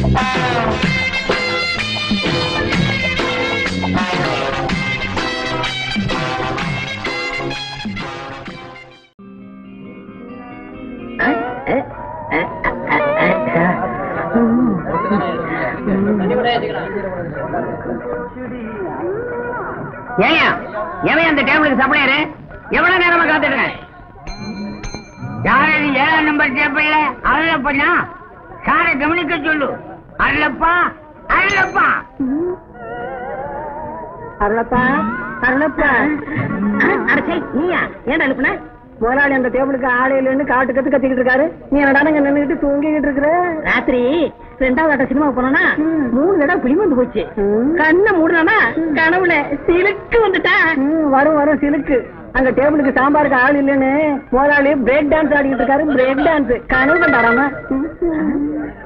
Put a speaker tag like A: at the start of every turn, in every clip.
A: ஏன் அந்த டேபிளுக்கு சப்ளையரு எவ்வளவு நேரமா காத்துட்டு யாரு 7ஆம் நம்பர் டேபிள்ல அருளப்பா சாரை கவனிக்க சொல்லு. அருளப்பா அருளப்பா
B: அருளப்பா அருளப்பா அடச்சே நீயா ஏன் அனுப்புன? முதலாளி அந்த டேபிளுக்கு ஆடையில காட்டு கத்து கத்திக்கிட்டு இருக்காரு. நீ என்னடானங்க நின்னுகிட்டு தூங்கிக்கிட்டு இருக்கிற? ராத்திரி 2வது ஆட்ட சினிமாவுக்கு போனா 3 தடவை பிடி வந்து போச்சு. கண்ணை மூடனா கனவுல சிலுக்கு வந்துட்டா. வரும் வரும் சிலுக்கு. அங்க டேபிளுக்கு சாம்பாருக்கு ஆள் இல்லன்னு முதலாளி பிரேக் டான்ஸ் ஆடிக்கிட்டு இருக்காரு. பிரேக் டான்ஸ் கனவு கண்டாராம?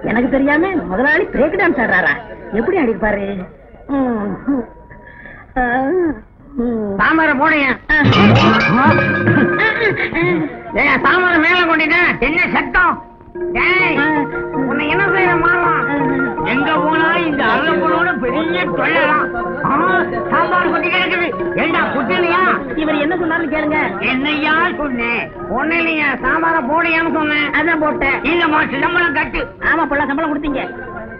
B: எனக்கு தெரியாம முதலாளி பிரேக் டான்ஸ் ஆடுறாரா? எப்படி ஆடிப்பாரு?
A: சாம்பார போடுங்க. சாம்பார மேல கொண்டிட்டேன். என்ன சத்தம்? உன்னை என்ன செய்யற மாமா? எங்க போனா இந்த அருளப்பனோட பெரிய தொல்லலாம். சாம்பார் கொட்டி கிடக்குது. ஏண்டா குட்டிலையா?
B: இவர் என்ன சொன்னாருன்னு கேளுங்க.
A: என்னையா சொன்னேன்? ஒன்னிலையா சாம்பார போடையான்னு சொன்னேன்.
B: அதான் போட்டேன்.
A: இல்லம்மா சம்பளம் கட்டு.
B: ஆமா பொள்ள சம்பளம் கொடுத்தீங்க.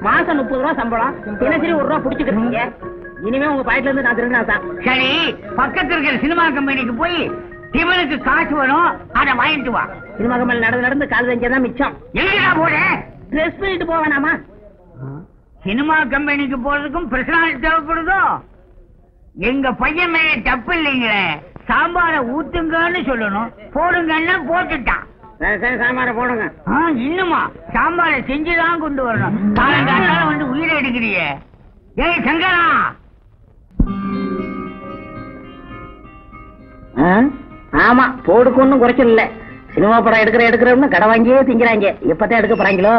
B: மாசம் 30 ரூபா சம்பளம். தினசரி 1 ரூபா புடிச்சுக்கிறீங்க. இனிமே உங்க பாயிட்ல இருந்து நான் திருநாதான்.
A: சரி, பக்கத்துல இருக்கிற சினிமா கம்பெனிக்கு போய் திவனுக்கு காசு வரும், அதை வாங்கிட்டு வா.
B: சினிமா கம்பெனி நடந்து கால் தான் மிச்சம்.
A: எங்கடா போற?
B: ட்ரெஸ் பண்ணிட்டு போவேனாமா?
A: சினிமா கம்பெனிக்கு போறதுக்கும் பிரசனாலிட்டி தேவைப்படுதோ? எங்க பையன் மேல தப்பு இல்லைங்களே. சாம்பார ஊத்துங்கன்னு சொல்லணும், போடுங்கன்னா போட்டுட்டான்.
B: சாம்பார போடுங்க.
A: இன்னுமா சாம்பார செஞ்சுதான் கொண்டு வரணும். காலங்காத்தால வந்து உயிரை எடுக்கிறிய. ஏய் சங்கரா,
B: ஆமா போடுக்கு ஒன்னும் குறைச்சல் இல்ல. சினிமா படம் எடுக்கிறோம்னு கடை வாங்கியே திங்கிறாங்க. எப்பதான் எடுக்க போறாங்களோ?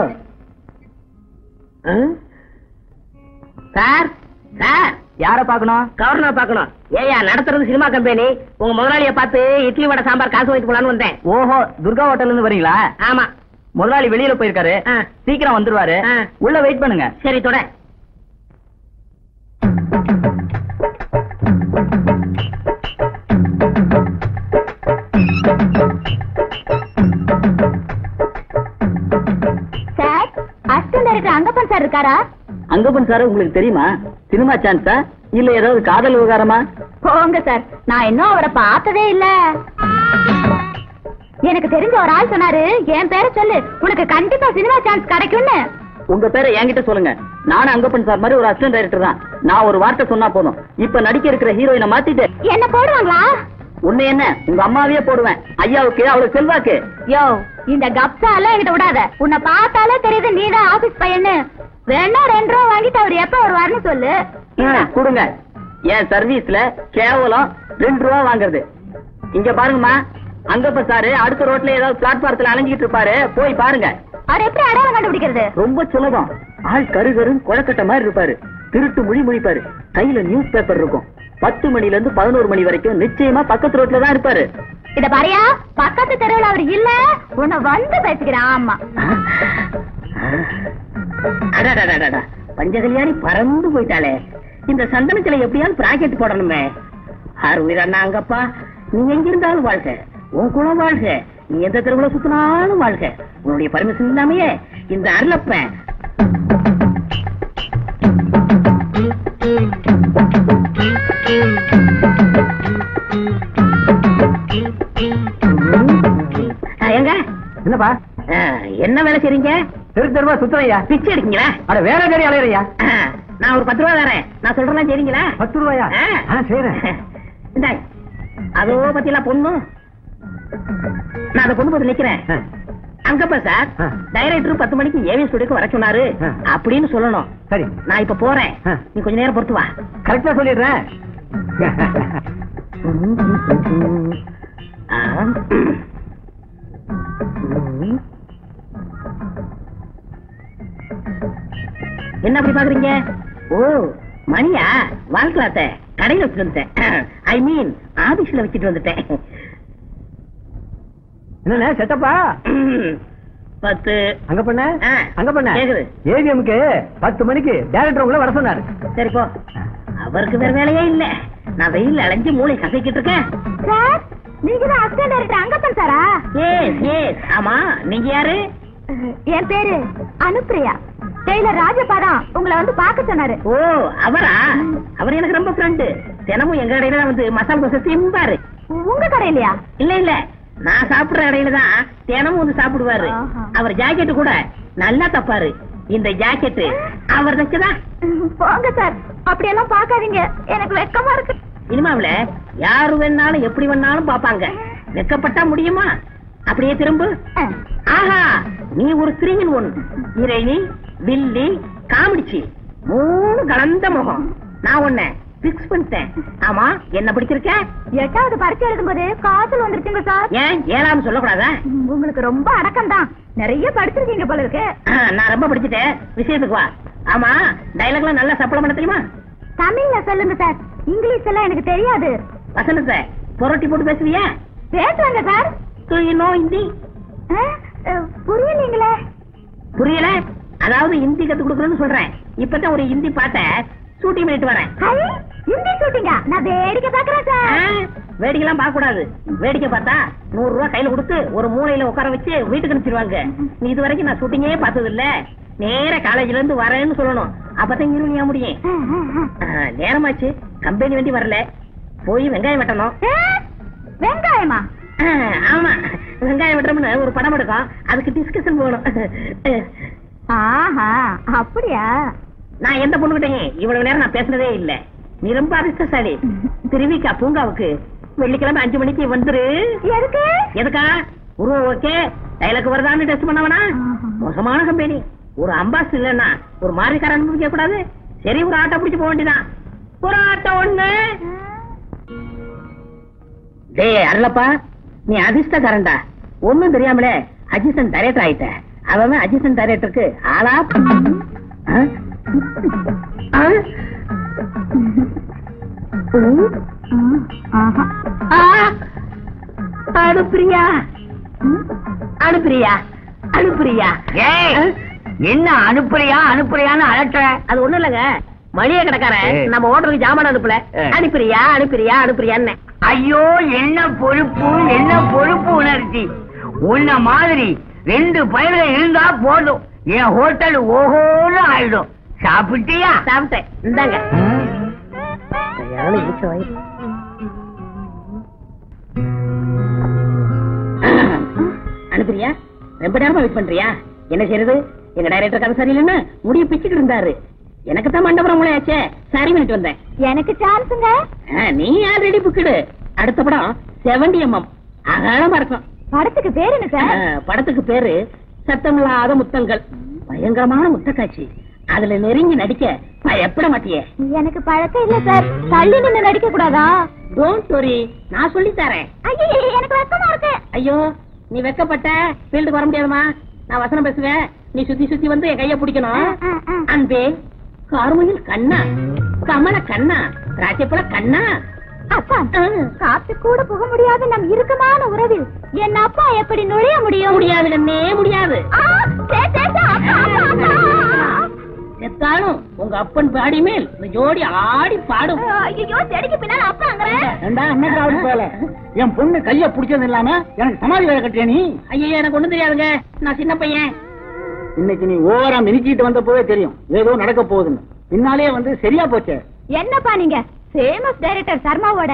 B: சார் சார் யார பாக்கணும்? கவர்னர் பாக்கணும். ஏயா நடத்துறது சினிமா கம்பெனி. உங்க முதலாளிய பார்த்து இட்லி வடை சாம்பார் காசு வைத்து போலான்னு வந்தேன்.
C: ஓஹோ, துர்கா ஹோட்டல்ல இருந்து வரீங்களா?
B: ஆமா.
C: முதலாளி வெளியில போயிருக்காரு, சீக்கிரம் வந்துருவாரு. உள்ள வெயிட் பண்ணுங்க.
B: சரி தொட.
D: Sir, assistant director Angappan sir இருக்காரா?
C: அங்கப்பன் சார் உங்களுக்கு தெரியுமா? சினிமா சான்ஸா இல்ல ஏதாவது காதல் விவகாரமா?
D: போங்க சார், நான் இன்னும் அவரை பார்த்ததே இல்ல. எனக்கு தெரிஞ்ச ஒரு ஆள் சொன்னாரு, என் பேரை சொல்லு, உனக்கு கண்டிப்பா சினிமா சான்ஸ் கிடைக்கும்னு.
C: உங்க பேரை என்கிட்ட சொல்லுங்க. நானும் அங்கப்பன் சார் மாதிரி ஒரு அசிஸ்டன்ட் டைரக்டர் தான். நான் ஒரு வார்த்தை சொன்னா போதும், இப்ப நடிக்க இருக்கிற ஹீரோயினை மாத்திட்டு
D: என்ன போடுவாங்களா?
C: உன்னை என்ன உங்க அம்மாவையே போடுவேன். ஐயாவுக்கு அவளுக்கு செல்வாக்கு.
D: யோ, இந்த கப்சா எல்லாம் என்கிட்ட விடாத. உன்னை பார்த்தாலே தெரியுது நீதான் ஆபீஸ் பையன்னு. வேணா 2 ரூபா வாங்கிட்டு அவர் எப்ப வருவாருன்னு சொல்லு.
C: கொடுங்க. என் சர்வீஸ்ல கேவலம் 2 ரூபா வாங்குறது. இங்க பாருங்கம்மா, அங்கப்ப சாரு அடுத்த ரோட்ல ஏதாவது பிளாட்பாரத்துல அலைஞ்சிட்டு இருப்பாரு, போய் பாருங்க.
D: அவர் எப்படி அடையாளம் கண்டுபிடிக்கிறது?
C: ரொம்ப சுலபம். ஆள் கருகருன்னு குழக்கட்ட மாதிரி இருப்பாரு, திருட்டு மொழி மொழிப்பாரு, கையில நியூஸ் பேப்பர் இருக்கும். 10 மணில இருந்து 11 மணி வரைக்கும் நிச்சயமா பக்கத்து ரோட்ல தான் இருப்பாரு.
D: இத பாரியா, பக்கத்து தெருவில் அவர் இல்ல, உன்னை வந்து பேசிக்கிறேன். ஆமா,
B: பஞ்சகல்யாணி பறந்து போயிட்டாளே. இந்த சந்தனத்துல எப்படியாவது பிராக்கெட் போடணுமே. ஆறு உயிரண்ணா அங்கப்பா, நீ எங்க இருந்தாலும் வாழ்க, உன் குலம் வாழ்க, நீ எந்த தெருவுல சுத்தினாலும் வாழ்க. உன்னுடைய பர்மிஷன் இல்லாமையே இந்த அருளப்பன் எங்க
C: என்னப்பா
B: என்ன வேலை செய்றீங்க?
C: தெரு தெருவா சுத்துறையா?
B: பிச்சை எடுக்கீங்களா?
C: அட வேற தேடி அலையறையா?
B: நான் ஒரு 10 ரூபா தரேன், நான் சொல்றேன் சரிங்களா?
C: 10 ரூபாயா? செய்றேன்.
B: இந்த அதோ பத்தியெல்லாம் பொண்ணு, நான் அந்த பொண்ணு பத்தி நிக்கிறேன். அங்கப்பா சார், டைரக்டர் 10 மணிக்கு ஏவி ஸ்டுடியோக்கு வர சொன்னாரு அப்படின்னு சொல்லணும்.
C: சரி,
B: நான் இப்ப போறேன், நீ கொஞ்ச நேரம் பொறுத்து வா.
C: கரெக்டா சொல்லிடுறேன்.
B: என்ன அப்படி பாக்குறீங்க? ஓ மணியா, வாழ்க்கலாத்த கடையில வச்சுட்டு வந்துட்டேன். ஐ மீன் ஆபீஸ்ல வச்சுட்டு வந்துட்டேன்.
C: என்ன செட்டப்பா? 10.
B: அங்க பண்ண
C: ஆ.
B: அங்க பண்ண
C: கேக்குது.
B: ஏவிஎம்க்கு 10 மணிக்கு டைரக்டர் உங்களை வர சொன்னாரு.
C: சரி போ. அவருக்கு வேற வேலையே இல்ல. நான் வெயில்ல அலைஞ்சு மூளை கசக்கிட்டு இருக்கேன்.
D: சார் நீங்க தான் அசிஸ்டன்ட் டைரக்டர் அங்கப்பன் சாரா?
C: ஏஸ் ஆமா. நீங்க யாரு?
D: என் பேரு அனுப்பிரியா. டெய்லர் ராஜபாதா உங்களை வந்து பார்க்க சொன்னாரு.
C: ஓ அவரா? அவர் எனக்கு ரொம்ப ஃப்ரெண்டு. தினமும் எங்க கடையில வந்து மசாலா தோசை திம்பாரு.
D: உங்க கடையிலயா?
C: இல்ல நான் சாப்பிடுற கடையில தான் தினமும் வந்து சாப்பிடுவாரு.
D: ஆஹா.
C: அவர் ஜாக்கெட் கூட நல்லா தப்பாரு. இந்த ஜாக்கெட் அவர் தைச்சதா?
D: போங்க சார், அப்படியெல்லாம் பார்க்காதீங்க, எனக்கு வெக்கமா இருக்கு.
C: இனிமாவில யாரு வேணாலும் எப்படி வேணாலும் பாப்பாங்க. வெக்கப்பட்டா முடியுமா? அப்படியே திரும்ப. ஆஹா, நீ ஒரு 3-in-1. இறைனி, வில்லி, காமெடிச்சி, 3 கலந்த முகம். நான் உன்னை பிக்ஸ் பண்ணிட்டேன். ஆமா, என்ன படிச்சிருக்க?
D: 8வது பரீட்சை எழுதும்போது காசல் வந்துருச்சுங்க சார்.
C: ஏன் 7ஆம் சொல்லக்கூடாதா?
D: உங்களுக்கு ரொம்ப அடக்கம் தான், நிறைய படிச்சிருக்கீங்க போல இருக்கு.
C: நான் ரொம்ப படிச்சுட்டேன். விஷயத்துக்கு வா. ஆமா, டைலாக்லாம் நல்லா சப்பளம் பண்ண தெரியுமா?
D: தமிழ்ல சொல்லுங்க சார், இங்கிலீஷ் எல்லாம் எனக்கு தெரியாது.
C: வசனத்தை புரட்டி போட்டு பேசுவியா?
D: பேசுவாங்க சார்.
C: ஹிந்தி
D: புரியலீங்களே.
C: புரியல? அதாவது ஹிந்தி கத்து கொடுக்கணும்னு சொல்றேன். இப்பதான் ஒரு ஹிந்தி பாட்ட ஷூட்டிங் பண்ணிட்டு வரேன்.
D: ஹிந்தி ஷூட்டிங்கா? நான் வேடிக்கை பாக்குறேன் சார்.
C: வேடிக்கைலாம் பார்க்க கூடாது. வேடிக்கை பார்த்தா 100 ரூபாய் கையில கொடுத்து ஒரு மூலையில உட்கார வச்சு வீட்டுக்கு அனுப்பிச்சிருவாங்க. நீ இது வரைக்கும் நான் ஷூட்டிங்கே பார்த்தது இல்ல. நேர காலேஜ்ல இருந்து வரேன்னு சொல்லணும். அப்பதான் இருவனியா முடியும். நேரமாச்சு, கம்பெனி வண்டி வரல. போய் வெங்காயம் வெட்டணும்.
D: வெங்காயமா?
C: ஆமா, வெங்காயம் வெட்டணும்னு ஒரு படம் எடுக்கும். அதுக்கு டிஸ்கஷன் போகணும்.
D: ஆஹா, அப்படியா?
C: நான் எந்த பொண்ணுகிட்டேங்க இவ்வளவு நேரம் நான் பேசுனதே இல்ல. நீ ரொம்ப அதிர்ஷ்டசாலி. திருவிக்கா பூங்காவுக்கு வெள்ளிக்கிழமை 5 மணிக்கு வந்துரு.
D: எதுக்கு?
C: எதுக்கா? உருவம் ஓகே, டைலாக் வருதான்னு டெஸ்ட் பண்ணவனா? மோசமான கம்பெனி. ஒரு அம்பாஸ் இல்லன்னா ஒரு மாறிக்கார அனுபவிக்க கூடாது. சரி, ஒரு ஆட்டோ பிடிச்சு போக வேண்டியதான். ஒரு ஆட்டோ ஒண்ணு. டேய் அருளப்பா, நீ அதிர்ஷ்டக்காரன்டா. ஒண்ணும் தெரியாமலே அசிஸ்டன்ட் டைரக்டர் ஆயிட்ட. அவன் அசிஸ்டன்ட் டைரக்டருக்கு ஆளா? அனுப்பிரியா அனுப்பிரியா அனுப்பிரியா?
A: என்ன அனுப்புறியான்னு அலட்ட?
C: அது ஒண்ணு இல்லங்க, மளிகை கடைக்காரன் நம்ம ஹோட்டலுக்கு ஜாமான் அனுப்பல. அனுப்பிரியா அனுப்பிரியா அனுப்பிரியான்னு.
A: ஐயோ, என்ன பொறுப்பு உணர்ச்சி. உன்ன மாதிரி 2 பயில இருந்தா போதும், என் ஹோட்டல் ஓஹோன்னு ஆயிடும். சாப்பிட்டியா?
C: சாப்பிட்டேன். இந்தாங்க. அனுப்பிரியா, ரொம்ப நேரமா வெயிட் பண்றியா? என்ன செய்யறது? எங்க டைரக்டர் கதை சரியில்லைன்னு முடிய பிச்சுட்டு இருந்தாரு. எனக்கு தான் மண்டபம் மூளையாச்சே, சரி பண்ணிட்டு வந்தேன்.
D: எனக்கு சான்ஸுங்க.
C: நீ ஆல்ரெடி புக்கிடு. அடுத்த படம் 70mm அகலமா இருக்கும்.
D: படத்துக்கு பேரு என்ன சார்?
C: படத்துக்கு பேரு சத்தமில்லாத முத்தங்கள். பயங்கரமான முத்தக்காட்சி. அதுல நெருங்கி நடிக்க பயப்பட மாட்டியே?
D: எனக்கு பழக்கம் இல்ல சார். தள்ளி நின்னு நடிக்க கூடாதா?
C: டோன்ட் வரி, நான் சொல்லி தரேன்.
D: ஐயோ, எனக்கு வெக்கமா இருக்கு.
C: ஐயோ, நீ வெக்கப்பட்ட ஃபீல்டுக்கு வர முடியாதுமா. நான் வசனம் பேசுவேன், நீ சுத்தி சுத்தி வந்து என் கைய பிடிக்கணும். அன்பே கார்முகில் கண்ணா, கமல கண்ணா, ராஜப்பட கண்ணா.
D: அப்பா, காத்து கூட போக முடியாத நம் இறுக்கமான உறவில் என் அப்பா எப்படி நுழைய முடியும்?
C: முடியாது கண்ணே, முடியாது.
B: செத்தாலும் உங்க அப்பன் பாடி மேல் ஜோடி ஆடி பாடும்.
D: ஐயோ, செடிக்கு பின்னால அப்பாங்கறேன்.
B: ஏண்டா அண்ணாவது போல என் பொண்ணு கைய புடிச்சது இல்லாம எனக்கு சமாதி வேலை கட்டிய நீ?
C: ஐயோ, எனக்கு ஒண்ணும் தெரியாதுங்க, நான் சின்ன பையன்.
B: இன்னைக்கு நீ ஓவரா மினிச்சிட்டு வந்த போதே தெரியும் ஏதோ நடக்க போகுதுன்னு. பின்னாலே வந்து சரியா போச்சு.
D: என்னப்பா நீங்க ஃபேமஸ் டைரக்டர் சர்மாவோட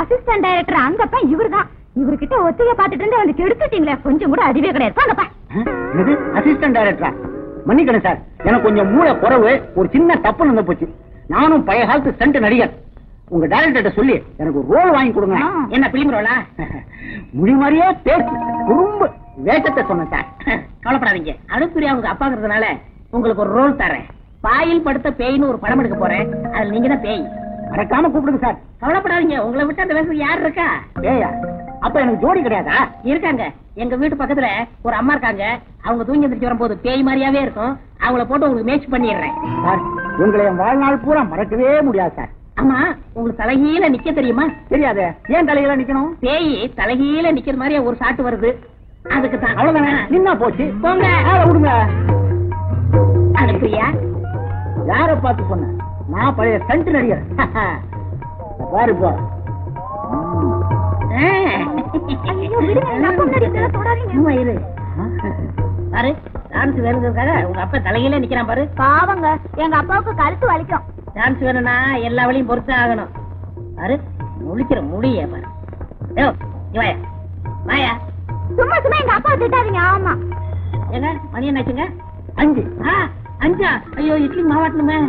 D: அசிஸ்டன்ட் டைரக்டர் அங்கப்பா இவர்தான். இவர்கிட்ட ஒத்திகை பாத்துட்டு இருந்து வந்து கெடுத்துட்டீங்களே, கொஞ்சம் கூட அறிவே கிடையாது. வாங்கப்பா.
B: இது அசிஸ்டன்ட் டைரக்டரா? மன்னிக்கணும் சார், எனக்கு கொஞ்சம் மூளை குறைவு, ஒரு சின்ன தப்பு நடந்து போச்சு. நானும் பழைய காலத்து ஸ்டண்ட் நடிகர். உங்க டைரக்டர்கிட்ட சொல்லி எனக்கு ஒரு ரோல் வாங்கி கொடுங்க.
C: என்ன பிலிம் ரோலா?
B: முடி மாதிரியே பேசு குறும்பு வேஷத்தை சொன்னேன் சார்.
C: கவலைப்படாதீங்க, அனுப்பிரியா உங்க அப்பாங்கிறதுனால உங்களுக்கு ஒரு ரோல் தரேன். பாயில் படுத்த பேய்னு ஒரு படம் எடுக்க போறேன். அதுல நீங்க தான் பேய்.
B: மறக்காம கூப்பிடுங்க சார்.
C: கவலைப்படாதீங்க, உங்களை விட்டு அந்த வேஷம் யார் இருக்கா?
B: ஏயா, அப்ப எனக்கு ஜோடி கிடையாதா?
C: இருக்காங்க. எங்க வீட்டு பக்கத்துல ஒரு அம்மா இருக்காங்க. அவங்க தூங்கி எந்திரிச்சு வரும்போது பேய் மாதிரியாவே இருக்கும். அவங்கள போட்டு உங்களுக்கு மேட்ச் பண்ணிடுறேன்.
B: சார், உங்களை என் வாழ்நாள் பூரா மறக்கவே முடியாது சார்.
C: ஆமா, உங்களுக்கு தலைகீழ நிக்க தெரியுமா?
B: தெரியாது. ஏன் தலையில நிக்கணும்?
C: பேய் தலைகீழ நிக்கிற மாதிரி ஒரு சாட்டு வருது. அதுக்கு தான்.
B: அவ்வளவுதானே, நின்னா போச்சு.
C: போங்க.
B: விடுங்க.
C: அனுப்பியா?
B: யார பார்த்து சொன்ன? நான் பழைய ஸ்டண்ட் நடிகர். பாரு போ.
D: ஐயோ, விடுங்க, எங்க அப்பா முன்னாடி இதெல்லாம் தொடாதீங்க.
C: சும்மா இரு. பாரு, டான்ஸ் வேணுங்கிறதுக்காக உங்க அப்பா தலையில நிக்கிறான் பாரு.
D: பாவங்க, எங்க அப்பாவுக்கு கழுத்து வலிக்கும்.
C: டான்ஸ் வேணும்னா எல்லா வழியும் பொறுத்து ஆகணும். பாரு, முழிக்கிற முடிய பாரு. ஏய், இங்க வாயா. வாயா.
D: சும்மா சும்மா எங்க அப்பாவை திட்டாதீங்க. ஆமா.
C: ஏங்க, மணி என்னாச்சுங்க?
B: 5.
C: 5. ஐயோ, இட்லி மாவாட்டணுமே.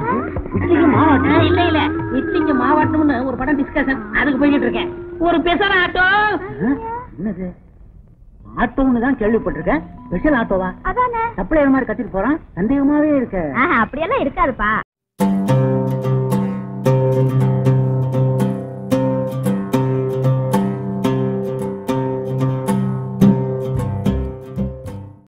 B: இட்லிக்கு மாவாட்டு.
C: இல்ல இல்ல, இட்லிக்கு மாவாட்டணும்னு ஒரு படம் டிஸ்கஷன், அதுக்கு போய்கிட்டு இருக்கேன். ஒரு பெசர ஆட்டோ.
B: என்னது? ஆட்டோன்னு தான் கேள்விப்பட்டிருக்கேன். ஸ்பெஷல் ஆட்டோவா?
D: அதானே.
B: சப்ளையர் மாதிரி கத்திட்டு போறான். சந்தேகமாவே இருக்க.
D: அப்படியெல்லாம் இருக்காதுப்பா.